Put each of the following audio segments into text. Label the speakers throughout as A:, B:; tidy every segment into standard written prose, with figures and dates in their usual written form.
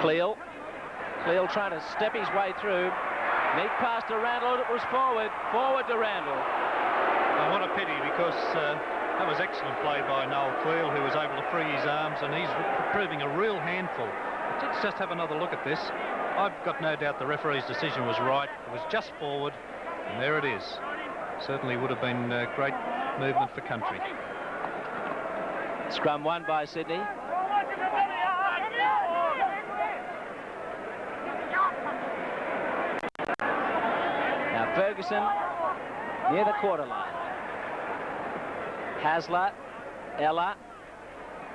A: Cleal trying to step his way through. Neat pass to Randall. It was forward to Randall.
B: And what a pity, because that was excellent play by Noel Cleal, who was able to free his arms, and he's proving a real handful. Let's just have another look at this. I've got no doubt the referee's decision was right. It was just forward, and there it is. Certainly would have been great movement for country.
A: Scrum won by Sydney. Now Ferguson near the quarter line. Hasler, Ella,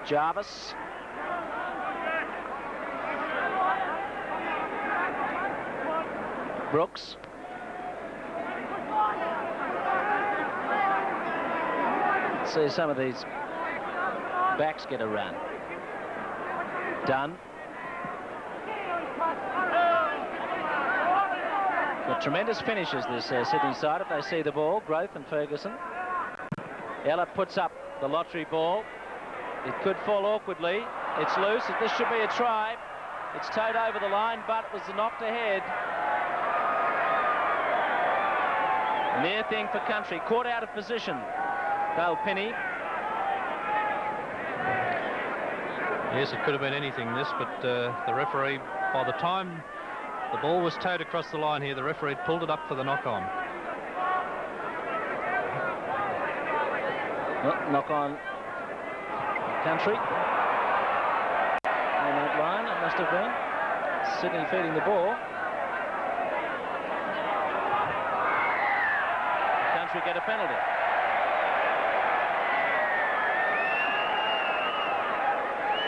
A: Jarvis. Brooks. Let's see some of these backs get a run. Dunn. Got tremendous finishes, this Sydney side, if they see the ball. Growth and Ferguson. Ella puts up the lottery ball. It could fall awkwardly. It's loose. This should be a try. It's towed over the line, but it was knocked ahead. Near thing for country. Caught out of position. Dale Penny.
B: Yes, it could have been anything, this, but the referee, by the time the ball was towed across the line here, the referee had pulled it up for the knock-on.
A: Knock on country. On that line, it must have been. Sydney feeding the ball. Country get a penalty.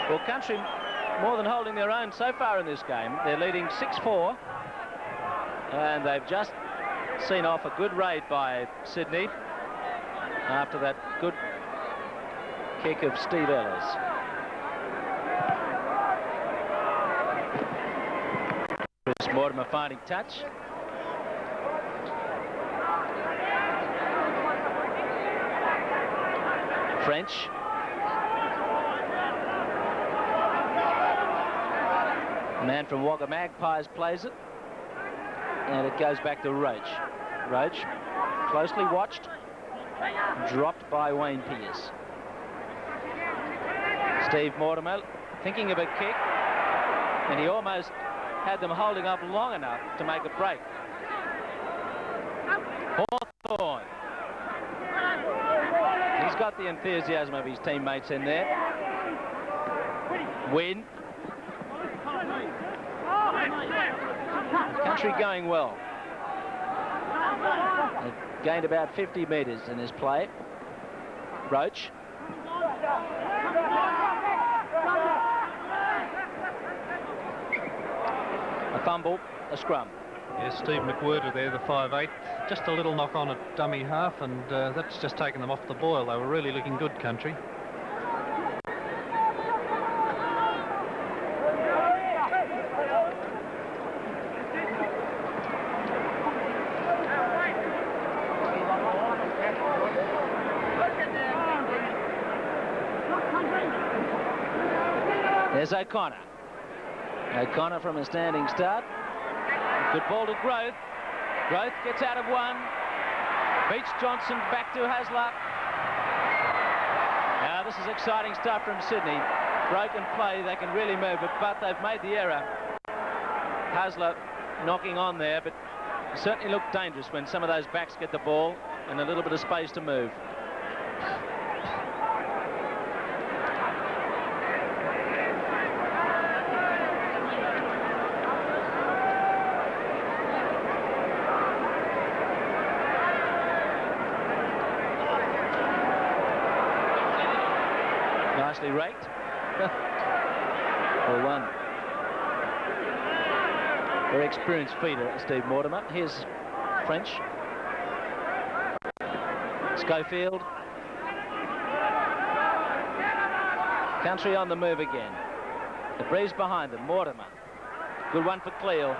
A: Well, country more than holding their own so far in this game. They're leading 6-4, and they've just seen off a good raid by Sydney after that good kick of Steve Ellis. Chris Mortimer finding touch. French. The man from Wagga Magpies plays it. And it goes back to Roach. Roach, closely watched. Dropped by Wayne Pearce. Steve Mortimer thinking of a kick. And he almost had them holding up long enough to make a break. Hawthorne. He's got the enthusiasm of his teammates in there. Win. Country going well. They've gained about 50 metres in this play. Roach. A fumble, a scrum.
B: Yes, Steve McWhirter there, the 5'8". Just a little knock on at dummy half, and that's just taken them off the boil. They were really looking good, country.
A: There's O'Connor. O'Connor from a standing start. Good ball to Growth. Growth gets out of one. Beats Johnson, back to Hasler. Now this is exciting stuff from Sydney. Broken play, they can really move it, but they've made the error. Hasler knocking on there, but it certainly looked dangerous when some of those backs get the ball and a little bit of space to move. Nicely raked. For one. Very experienced feeder, Steve Mortimer. Here's French. Schofield. Country on the move again. The breeze behind them. Mortimer. Good one for Cleal.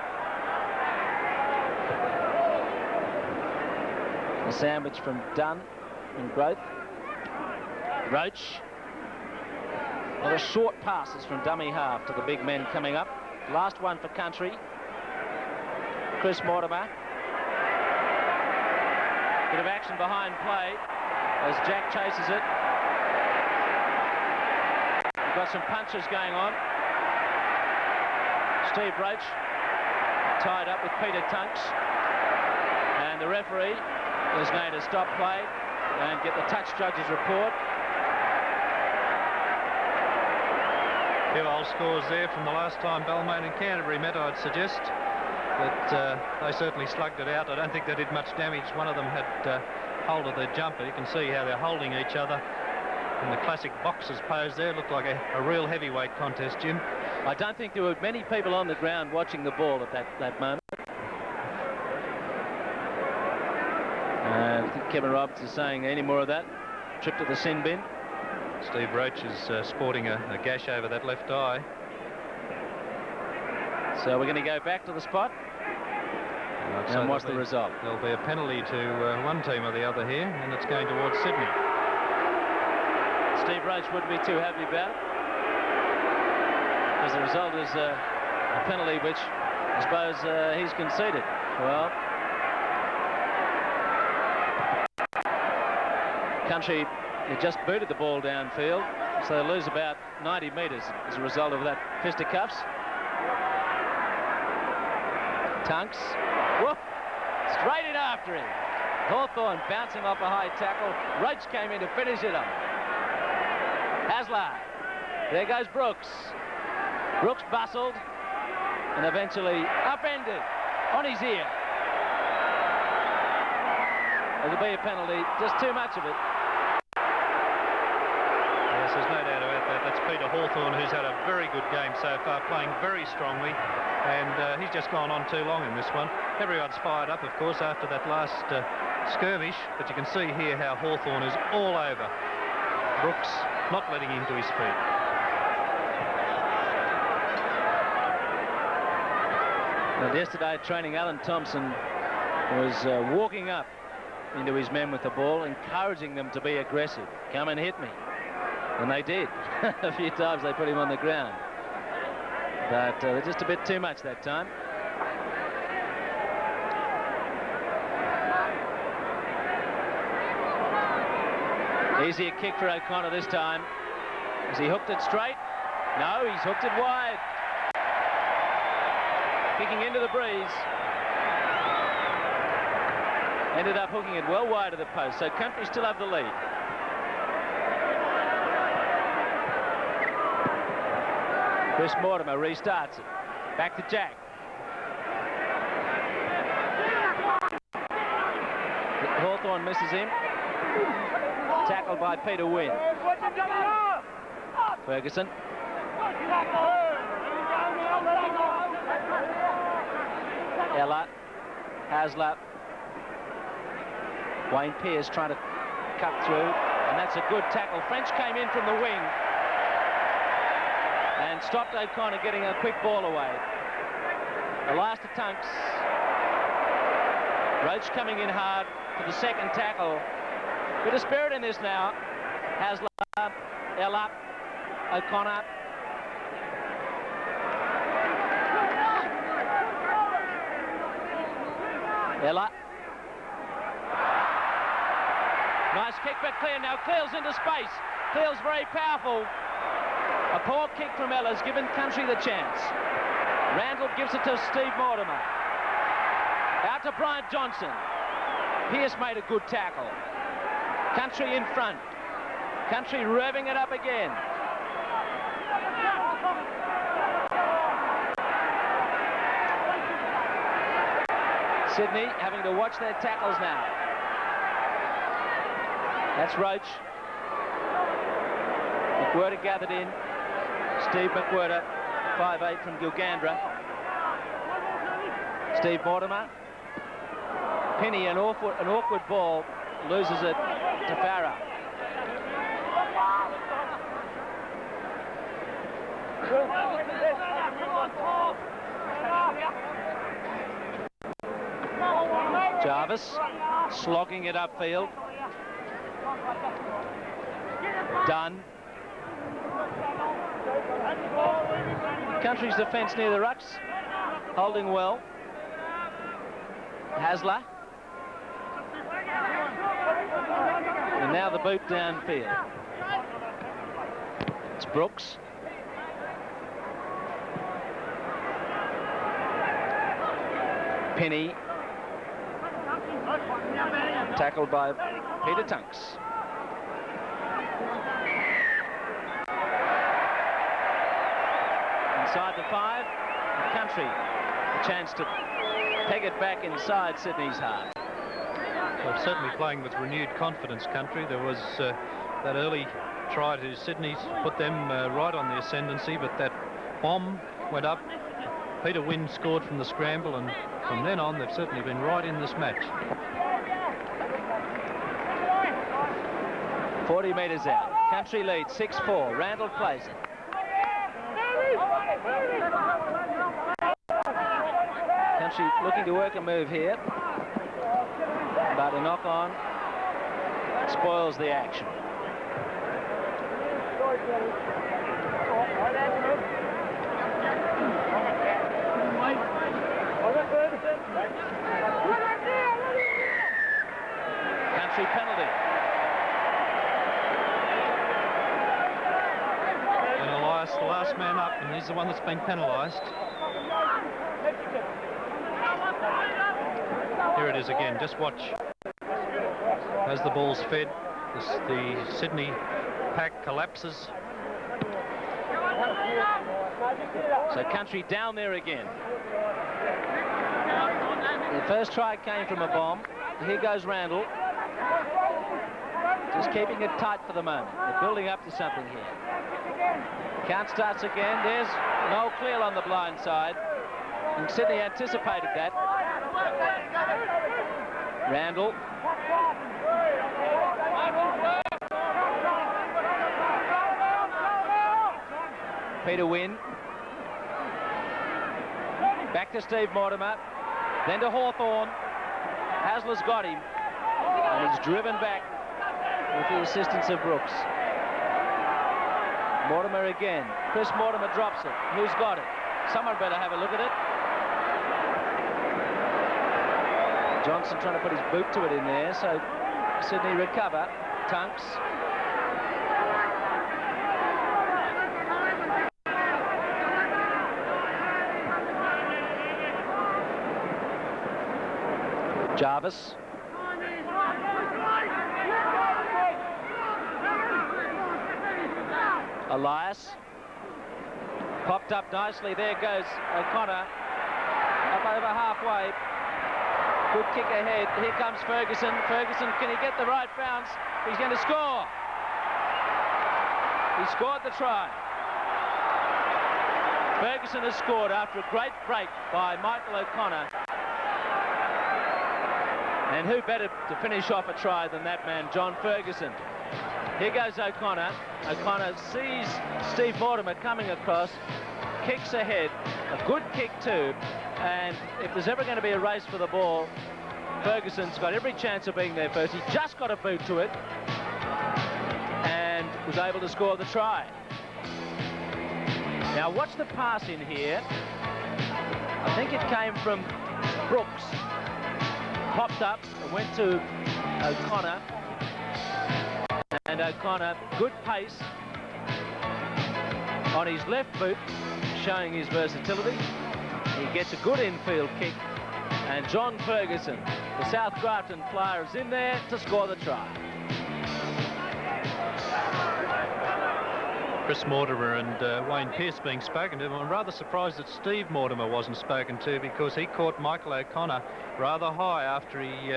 A: A sandwich from Dunn and Growth. Roach. A lot of short passes from dummy half to the big men coming up. Last one for Country. Chris Mortimer. Bit of action behind play as Jack chases it. We've got some punches going on. Steve Roach tied up with Peter Tunks. And the referee is going to stop play and get the touch judge's report.
B: A few old scores there from the last time Balmain and Canterbury met, I'd suggest. But they certainly slugged it out. I don't think they did much damage. One of them had hold of their jumper. You can see how they're holding each other. And the classic boxers pose there looked like a real heavyweight contest, Jim.
A: I don't think there were many people on the ground watching the ball at that moment. I think Kevin Roberts is saying any more of that. Trip to the sin bin.
B: Steve Roach is sporting a gash over that left eye.
A: So we're going to go back to the spot. And what's the result?
B: There'll be a penalty to one team or the other here, and it's going towards Sydney.
A: Steve Roach wouldn't be too happy about it, because the result is a penalty which I suppose he's conceded. Well, Country just booted the ball downfield, so they lose about 90 metres as a result of that fisticuffs. Tunks, whoop, straight in after him. Hawthorn bouncing off a high tackle. Roach came in to finish it up. Hasler, there goes Brooks. Brooks bustled and eventually upended on his ear. It'll be a penalty, just too much of it.
B: Yes, there's no doubt about that. That's Peter Hawthorn, who's had a very good game so far, playing very strongly, and he's just gone on too long in this one. Everyone's fired up, of course, after that last skirmish, but you can see here how Hawthorn is all over Brooks, not letting him to his feet.
A: And yesterday at training, Alan Thompson was walking up into his men with the ball, encouraging them to be aggressive. Come and hit me. And they did. A few times they put him on the ground. But they're just a bit too much that time. Easier kick for O'Connor this time. Has he hooked it straight? No, he's hooked it wide. Kicking into the breeze. Ended up hooking it well wide of the post, so Country still have the lead. Chris Mortimer restarts it. Back to Jack. Hawthorn misses him. Tackled by Peter Wynn. Ferguson. Ella. Hasler. Wayne Pearce trying to cut through, and that's a good tackle. French came in from the wing and stopped O'Connor getting a quick ball away. The last of Tunks. Roach coming in hard for the second tackle. Bit of spirit in this now. Hasler, Ella, O'Connor. Ella. Nice kick, but clear now. Clear's into space. Clear's very powerful. A poor kick from Ella's given Country the chance. Randall gives it to Steve Mortimer. Out to Bryant Johnson. Pearce made a good tackle. Country in front. Country revving it up again. Sydney having to watch their tackles now. That's Roach. McWhirter gathered in. Steve McWhirter, 5'8" from Gilgandra. Steve Mortimer. Penny, an awkward ball, loses it to Farah. Jarvis slogging it upfield. Dunn. Country's defence near the rucks, holding well. Hasler. And now the boot downfield. It's Brooks. Penny. Tackled by Peter Tunks. Inside the 5, the Country. A chance to peg it back inside Sydney's half.
B: Well, certainly playing with renewed confidence, Country. There was that early try to Sydney, put them right on the ascendancy, but that bomb went up. Peter Wynne scored from the scramble, and from then on, they've certainly been right in this match.
A: 40 metres out. Country leads 6-4. Randall plays it. Country looking to work a move here, but a knock on spoils the action. Country penalty.
B: And Elias, the last man up, and he's the one that's been penalised. Here it is again. Just watch as the ball's fed. The Sydney pack collapses.
A: So Country down there again. The first try came from a bomb. Here goes Randall. Just keeping it tight for the moment. They're building up to something here. Count starts again. There's Noel Cleal on the blind side. And Sydney anticipated that. Randall. Peter Wynne. Back to Steve Mortimer. Then to Hawthorn. Hasler's got him. And he's driven back with the assistance of Brooks. Mortimer again. Chris Mortimer drops it. Who's got it? Someone better have a look at it. Johnson trying to put his boot to it in there, so Sydney recover. Tunks. Jarvis. Elias. Popped up nicely. There goes O'Connor. Up over halfway. Good kick ahead. Here comes Ferguson. Ferguson, can he get the right bounce? He's going to score. He scored the try. Ferguson has scored after a great break by Michael O'Connor. And who better to finish off a try than that man, John Ferguson. Here goes O'Connor. O'Connor sees Steve Mortimer coming across, kicks ahead, a good kick too, and if there's ever going to be a race for the ball, Ferguson's got every chance of being there first. He just got a boot to it and was able to score the try. Now watch the pass in here. I think it came from Brooks. Popped up and went to O'Connor. And O'Connor, good pace on his left boot, showing his versatility. He gets a good infield kick. And John Ferguson, the South Grafton player, is in there to score the try.
B: Chris Mortimer and Wayne Pearce being spoken to. I'm rather surprised that Steve Mortimer wasn't spoken to, because he caught Michael O'Connor rather high after he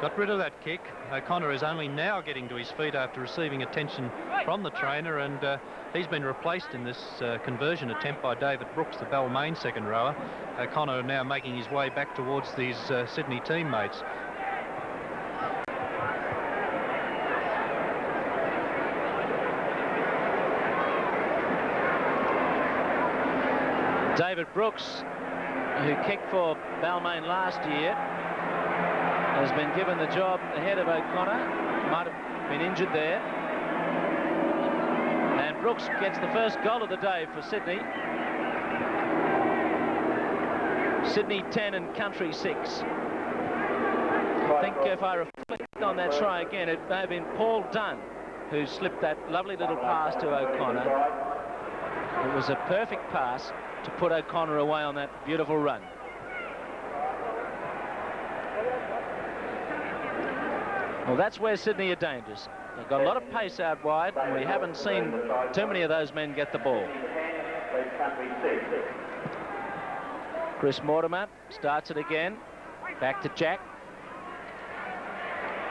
B: got rid of that kick. O'Connor is only now getting to his feet after receiving attention from the trainer, and he's been replaced in this conversion attempt by David Brooks, the Balmain second rower. O'Connor now making his way back towards these Sydney teammates.
A: David Brooks, who kicked for Balmain last year, has been given the job ahead of O'Connor. Might have been injured there. And Brooks gets the first goal of the day for Sydney. Sydney 10 and Country 6. I think if I reflect on that try again, it may have been Paul Dunn who slipped that lovely little pass to O'Connor. It was a perfect pass to put O'Connor away on that beautiful run. Well, that's where Sydney are dangerous. They've got a lot of pace out wide, and we haven't seen too many of those men get the ball. Chris Mortimer starts it again. Back to Jack.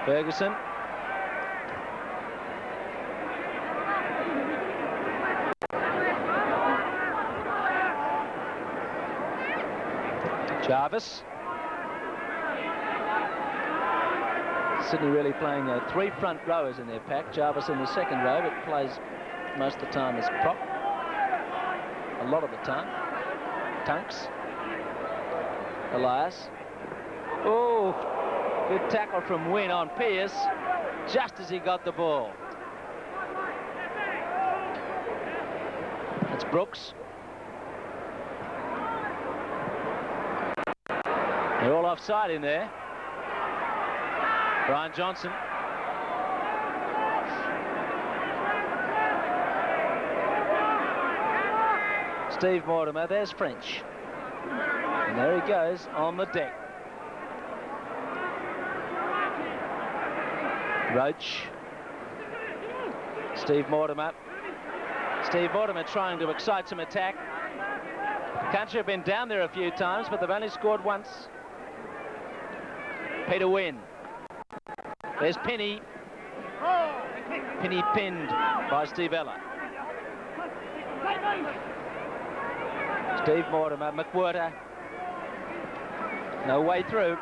A: Ferguson. Jarvis. Sydney really playing 3 front rowers in their pack. Jarvis in the second row, but plays most of the time as prop. A lot of the time. Tunks. Elias. Oh, good tackle from Wynne on Pearce, just as he got the ball. That's Brooks. They're all offside in there. Brian Johnson. Steve Mortimer, there's French. And there he goes on the deck. Roach. Steve Mortimer. Steve Mortimer trying to excite some attack. Country have been down there a few times, but they've only scored once. Peter Wynne. There's Penny. Penny pinned by Steve Ella. Steve Mortimer, McWhirter. No way through.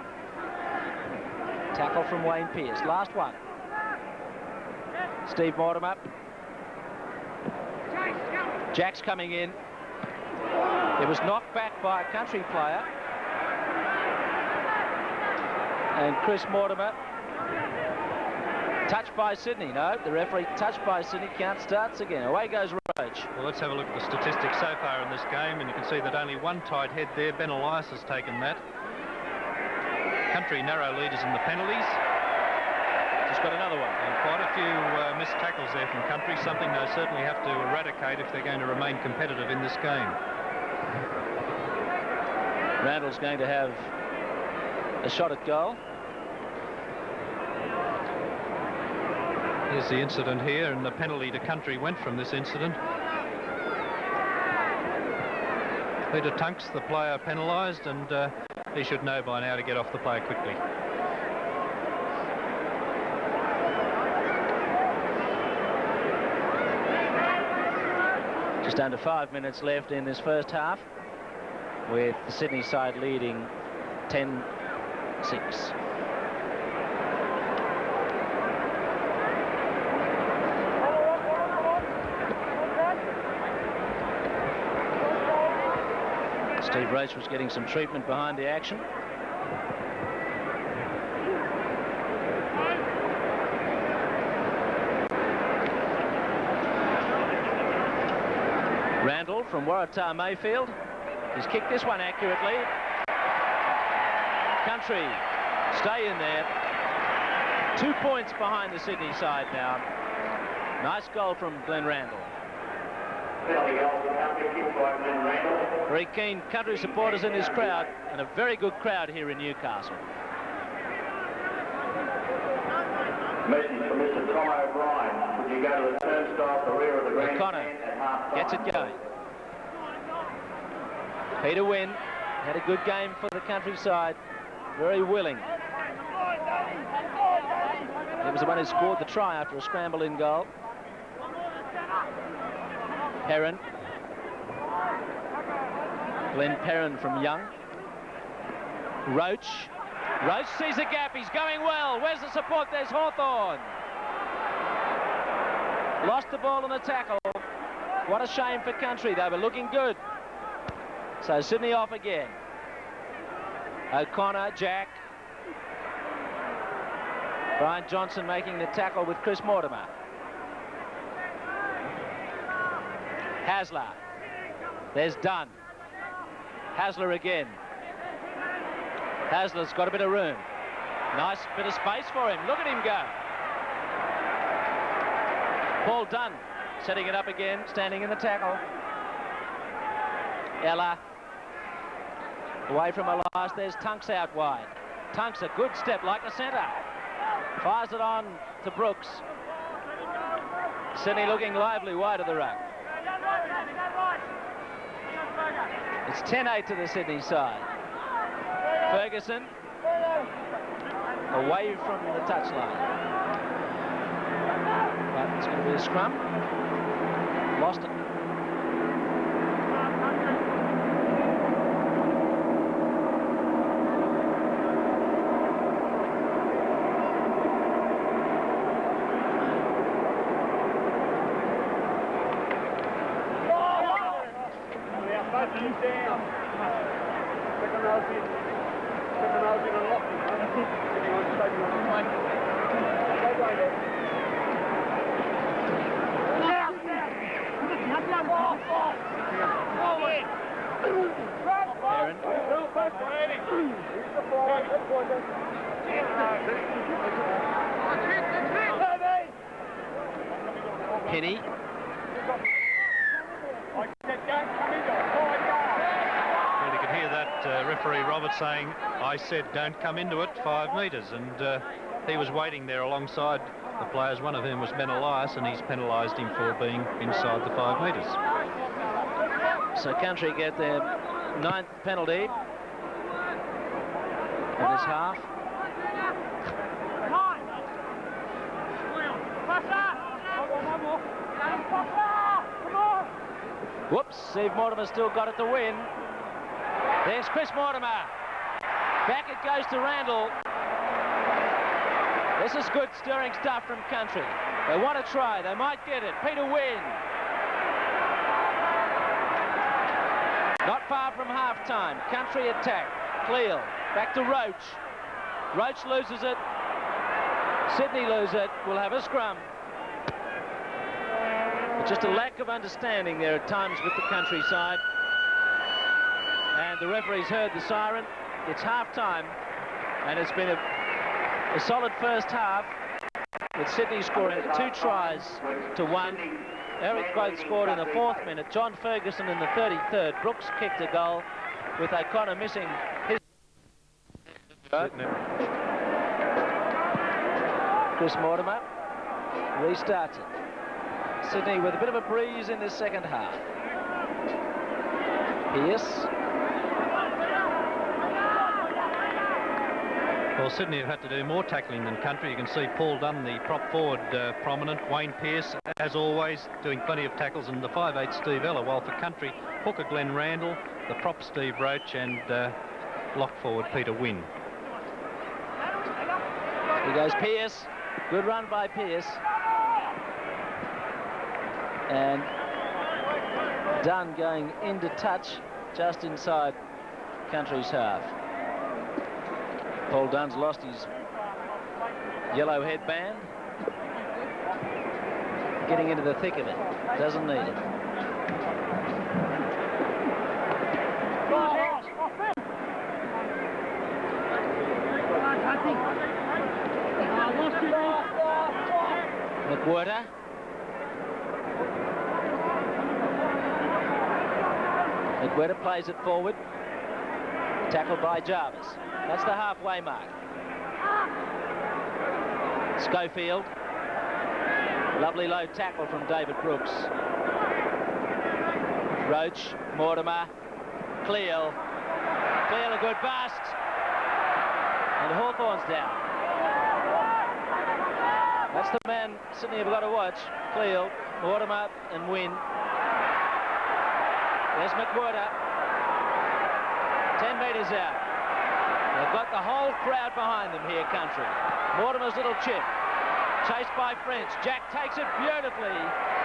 A: Tackle from Wayne Pearce. Last one. Steve Mortimer. Jack's coming in. It was knocked back by a Country player. And Chris Mortimer. Touched by Sydney. No, the referee touched by Sydney. Count starts again. Away goes Roach.
B: Well, let's have a look at the statistics so far in this game, and you can see that only one tight head there. Ben Elias has taken that. Country narrow leaders in the penalties.
A: Just got another one.
B: And quite a few missed tackles there from Country, something they certainly have to eradicate if they're going to remain competitive in this game.
A: Randall's going to have a shot at goal.
B: Here's the incident here, and the penalty to Country went from this incident. Peter Tunks, the player, penalised, and he should know by now to get off the play quickly.
A: Just under 5 minutes left in this first half, with the Sydney side leading 10-6. Steve Roach was getting some treatment behind the action. Randall from Waratah Mayfield. He's kicked this one accurately. Country stay in there. 2 points behind the Sydney side now. Nice goal from Glenn Randall. Very keen Country supporters in this crowd, and a very good crowd here in Newcastle.
C: Message from Mr. Tom O'Brien. Would you go to the turnstile at the rear of the grandstand at half time?
A: Gets it going. Peter Wynne had a good game for the Country side. Very willing. He was the one who scored the try after a scramble in goal. Perrin. Glenn Perrin from Young. Roach. Roach sees a gap. He's going well. Where's the support? There's Hawthorn. Lost the ball on the tackle. What a shame for Country. They were looking good. So Sydney off again. O'Connor, Jack. Brian Johnson making the tackle with Chris Mortimer. Hasler. There's Dunn. Hasler again. Hasler's got a bit of room. Nice bit of space for him. Look at him go. Paul Dunn setting it up again, standing in the tackle. Ella away from Elias. There's Tunks out wide. Tunks a good step like a centre. Fires it on to Brooks. Sydney looking lively wide of the ruck. It's 10-8 to the Sydney side. Ferguson away from the touchline. But it's going to be a scrum. Lost it. Penny.
B: Well, you could hear that referee Robert saying, I said don't come into it 5 metres, and he was waiting there alongside the players, one of whom was Ben Elias, and he's penalised him for being inside the 5 metres.
A: So Country get their 9th penalty in this half. Whoops, Steve Mortimer still got it to win. There's Chris Mortimer. Back it goes to Randall. This is good stirring stuff from Country. They want to try, they might get it. Peter Wynn. Not far from half-time. Country attack. Cleal. Back to Roach. Roach loses it. Sydney lose it. We'll have a scrum. But just a lack of understanding there at times with the Country side. And the referee's heard the siren. It's half-time. And it's been a solid first half with Sydney scoring 2 tries to 1. Eric both scored in the 4th minute. John Ferguson in the 33rd. Brooks kicked a goal with O'Connor missing his... Chris Mortimer restarts it. Sydney with a bit of a breeze in this second half. Pearce.
B: Well, Sydney have had to do more tackling than Country. You can see Paul Dunn, the prop forward, prominent. Wayne Pearce, as always, doing plenty of tackles. And the 5'8" Steve Ella. While for Country, hooker Glenn Randall, the prop Steve Roach, and lock forward Peter Wynn.
A: Here goes Pearce. Good run by Pearce. And Dunn going into touch just inside Country's half. Paul Dunn's lost his yellow headband. Getting into the thick of it. Doesn't need it. McWhirter. McWhirter plays it forward. Tackled by Jarvis. That's the halfway mark. Schofield. Lovely low tackle from David Brooks. Roach, Mortimer, Cleal. Cleal a good bust. And Hawthorne's down. That's the man Sydney have got to watch. Cleal, Mortimer and Wynn. There's McWhirter. 10 metres out. They've got the whole crowd behind them here, Country. Mortimer's little chip. Chased by French. Jack takes it beautifully,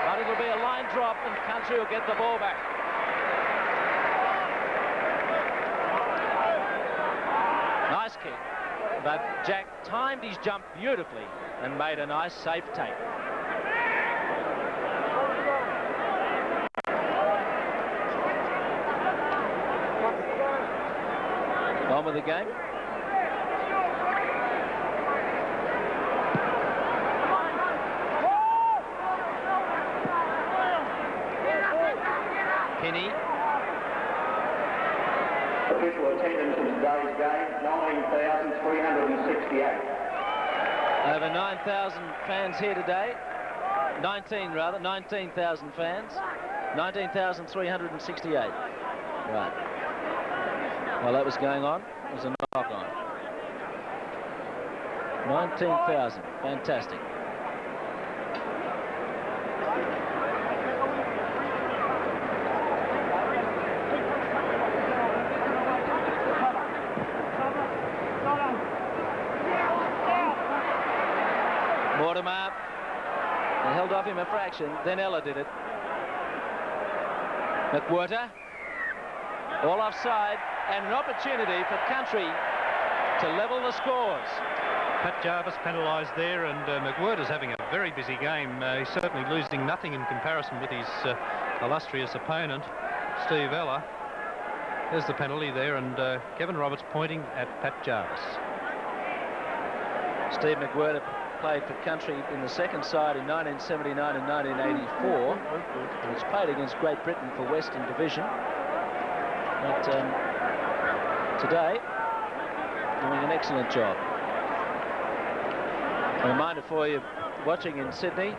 A: but it'll be a line drop and Country will get the ball back. Nice kick. But Jack timed his jump beautifully and made a nice, safe take. On with the game. Penny.
C: Official attendance in today's game, 19,368.
A: Over 9,000 fans here today. 19,000 fans. 19,368. Right. While that was going on, it was a knock-on. 19,000. Fantastic. Mortimer. They held off him a fraction. Then Ella did it. McWhirter. All offside. And an opportunity for Country to level the scores.
B: Pat Jarvis penalised there, and McWhirter's having a very busy game. He's certainly losing nothing in comparison with his illustrious opponent, Steve Ella. There's the penalty there, and Kevin Roberts pointing at Pat Jarvis.
A: Steve McWhirter played for Country in the second side in 1979 and 1984. And he's played against Great Britain for Western Division. But today, doing an excellent job. A reminder for you, watching in Sydney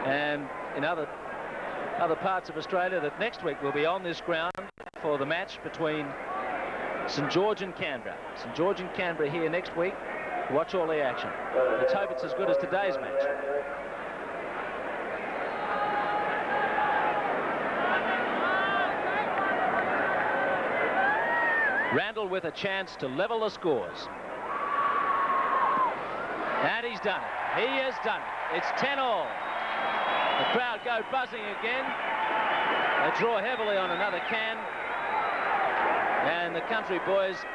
A: and in other parts of Australia, that next week we'll be on this ground for the match between St George and Canberra. St George and Canberra here next week. Watch all the action. Let's hope it's as good as today's match. Randall with a chance to level the scores. And he's done it. He has done it. It's 10-all. The crowd go buzzing again. They draw heavily on another can. And the Country boys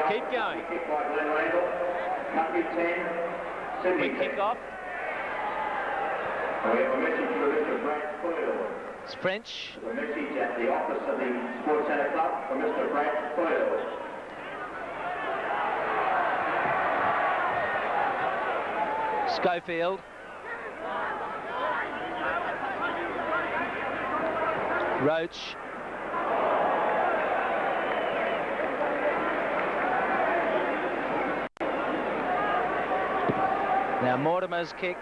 A: keep going. Quick kick-off.
C: We have a message for Mr. Brad Coyle.
A: It's French.
C: A message at the office of the Sports Centre Club for Mr. Brad Coyle.
A: Schofield. Roach. Now Mortimer's kick,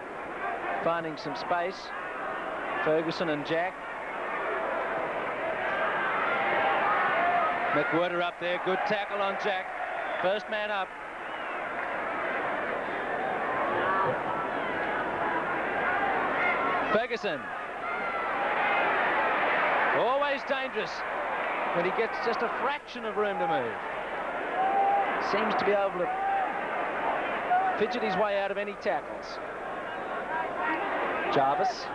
A: finding some space. Ferguson and Jack. McWhirter up there, good tackle on Jack. First man up. Ferguson. Always dangerous when he gets just a fraction of room to move. Seems to be able to fidget his way out of any tackles. Jarvis.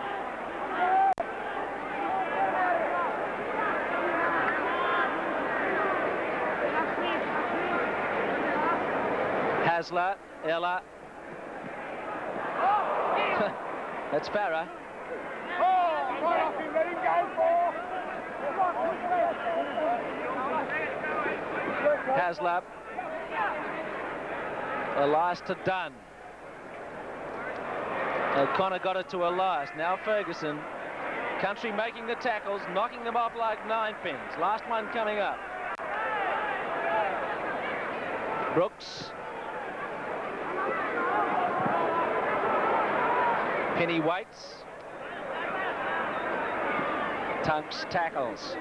A: Hasler, Ella. That's Farah. Haslab. Elias to Dunn. O'Connor got it to Elias. Now Ferguson. Country making the tackles, knocking them off like 9 pins. Last one coming up. Brooks. Penny waits. Tunks tackles.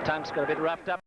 A: Tunks got a bit roughed up